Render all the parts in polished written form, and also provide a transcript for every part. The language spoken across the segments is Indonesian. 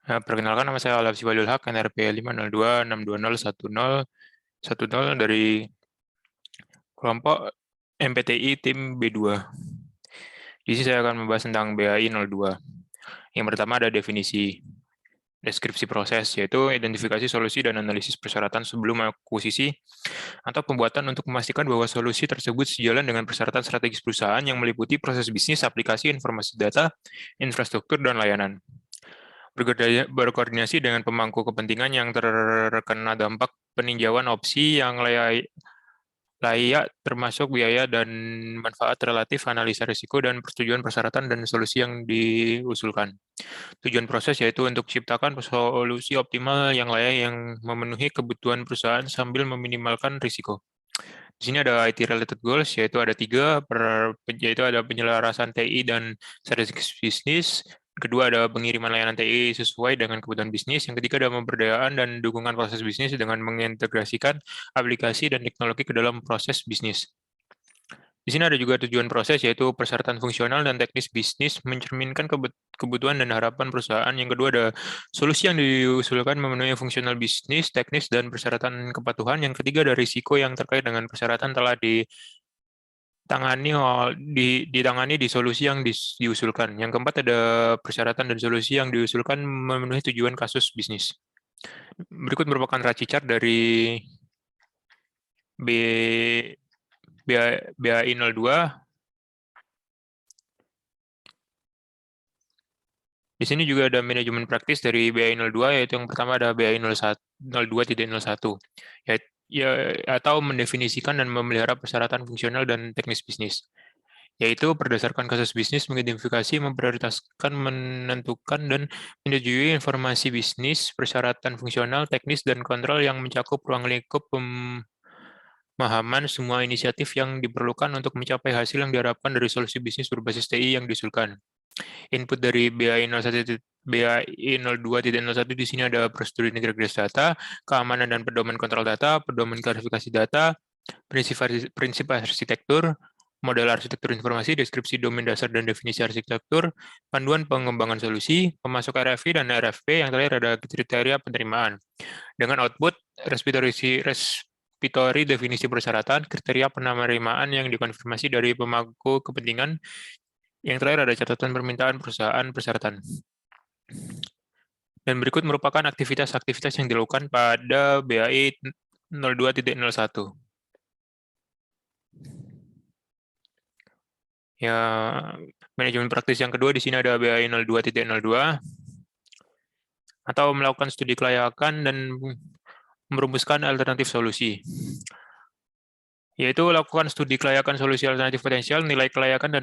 Perkenalkan, nama saya Alaf Siwalul Haq, NRP 50262011010 dari kelompok MPTI tim B2. Di sini saya akan membahas tentang BAI 02. Yang pertama ada definisi, deskripsi proses, yaitu identifikasi solusi dan analisis persyaratan sebelum akuisisi atau pembuatan untuk memastikan bahwa solusi tersebut sejalan dengan persyaratan strategis perusahaan yang meliputi proses bisnis, aplikasi, informasi data, infrastruktur, dan layanan. Berkoordinasi dengan pemangku kepentingan yang terkena dampak peninjauan opsi yang layak termasuk biaya dan manfaat relatif, analisa risiko, dan persetujuan persyaratan dan solusi yang diusulkan. Tujuan proses yaitu untuk menciptakan solusi optimal yang layak yang memenuhi kebutuhan perusahaan sambil meminimalkan risiko. Di sini ada IT related goals, yaitu ada tiga, yaitu ada penyelarasan TI dan strategi bisnis. Kedua ada pengiriman layanan TI sesuai dengan kebutuhan bisnis. Yang ketiga ada pemberdayaan dan dukungan proses bisnis dengan mengintegrasikan aplikasi dan teknologi ke dalam proses bisnis. Di sini ada juga tujuan proses, yaitu persyaratan fungsional dan teknis bisnis mencerminkan kebutuhan dan harapan perusahaan. Yang kedua ada solusi yang diusulkan memenuhi fungsional bisnis, teknis, dan persyaratan kepatuhan. Yang ketiga ada risiko yang terkait dengan persyaratan telah ditangani di solusi yang diusulkan. Yang keempat ada persyaratan dan solusi yang diusulkan memenuhi tujuan kasus bisnis. Berikut merupakan raci chart dari BAI 02. Di sini juga ada manajemen praktis dari BAI 02, yaitu yang pertama ada BAI 02.01, atau mendefinisikan dan memelihara persyaratan fungsional dan teknis bisnis, yaitu berdasarkan kasus bisnis, mengidentifikasi, memprioritaskan, menentukan, dan menyetujui informasi bisnis, persyaratan fungsional, teknis, dan kontrol yang mencakup ruang lingkup pemahaman semua inisiatif yang diperlukan untuk mencapai hasil yang diharapkan dari solusi bisnis berbasis TI yang diusulkan. Input dari BAI 01, BAI 02.01 di sini ada prosedur integrasi data, keamanan dan pedoman kontrol data, pedoman klarifikasi data, prinsip arsitektur, model arsitektur informasi, deskripsi domain dasar dan definisi arsitektur, panduan pengembangan solusi, pemasok RFI dan RFP, yang terakhir ada kriteria penerimaan. Dengan output, repository definisi persyaratan, kriteria penerimaan yang dikonfirmasi dari pemangku kepentingan. Yang terakhir ada catatan permintaan perusahaan persyaratan. Dan berikut merupakan aktivitas-aktivitas yang dilakukan pada BAI 02.01. Ya, manajemen praktis yang kedua di sini ada BAI 02.02, atau melakukan studi kelayakan dan merumuskan alternatif solusi, yaitu lakukan studi kelayakan solusi alternatif potensial, nilai kelayakan, dan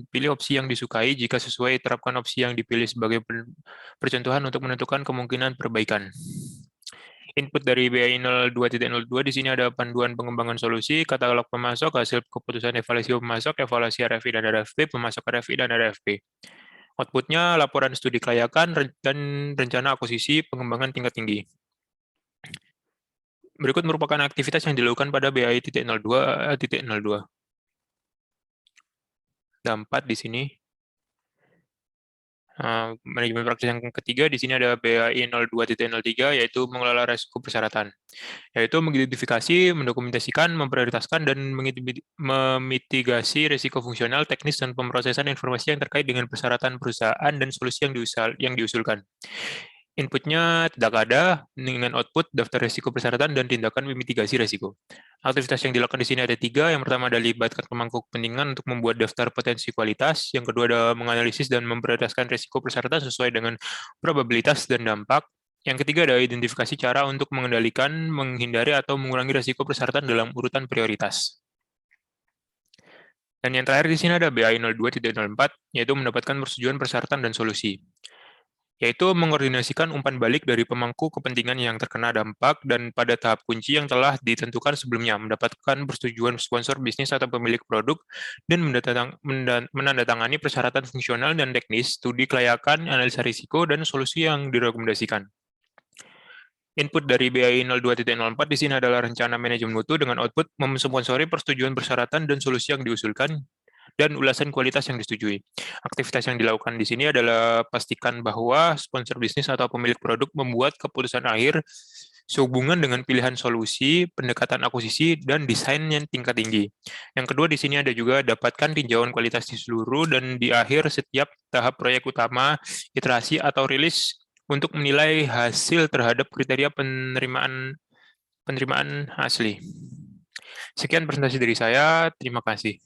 pilih opsi yang disukai. Jika sesuai, terapkan opsi yang dipilih sebagai percontohan untuk menentukan kemungkinan perbaikan. Input dari BAI 02.02 di sini ada panduan pengembangan solusi, katalog pemasok, hasil keputusan evaluasi pemasok, evaluasi RFI dan RFP, pemasok RFI dan RFP. Outputnya laporan studi kelayakan dan rencana akuisisi pengembangan tingkat tinggi. Berikut merupakan aktivitas yang dilakukan pada BAI.02.02. Ada 4 di sini. Manajemen praktis yang ketiga di sini ada BAI 02.03, yaitu mengelola risiko persyaratan, yaitu mengidentifikasi, mendokumentasikan, memprioritaskan, dan memitigasi risiko fungsional, teknis, dan pemrosesan informasi yang terkait dengan persyaratan perusahaan dan solusi yang diusulkan. Inputnya tidak ada, dengan output daftar risiko persyaratan dan tindakan memitigasi risiko. Aktivitas yang dilakukan di sini ada 3. Yang pertama adalah libatkan pemangku kepentingan untuk membuat daftar potensi kualitas. Yang kedua adalah menganalisis dan memprioritaskan risiko persyaratan sesuai dengan probabilitas dan dampak. Yang ketiga adalah identifikasi cara untuk mengendalikan, menghindari, atau mengurangi risiko persyaratan dalam urutan prioritas. Dan yang terakhir di sini ada BAI 02.04, yaitu mendapatkan persetujuan persyaratan dan solusi, yaitu mengordinasikan umpan balik dari pemangku kepentingan yang terkena dampak dan pada tahap kunci yang telah ditentukan sebelumnya, mendapatkan persetujuan sponsor bisnis atau pemilik produk, dan menandatangani persyaratan fungsional dan teknis, studi kelayakan, analisa risiko, dan solusi yang direkomendasikan. Input dari BAI 02.04 di sini adalah rencana manajemen mutu dengan output mensponsori persetujuan persyaratan dan solusi yang diusulkan, dan ulasan kualitas yang disetujui. Aktivitas yang dilakukan di sini adalah pastikan bahwa sponsor bisnis atau pemilik produk membuat keputusan akhir sehubungan dengan pilihan solusi, pendekatan akuisisi, dan desain yang tingkat tinggi. Yang kedua di sini ada juga dapatkan tinjauan kualitas di seluruh dan di akhir setiap tahap proyek utama, iterasi atau rilis untuk menilai hasil terhadap kriteria penerimaan asli. Sekian presentasi dari saya, terima kasih.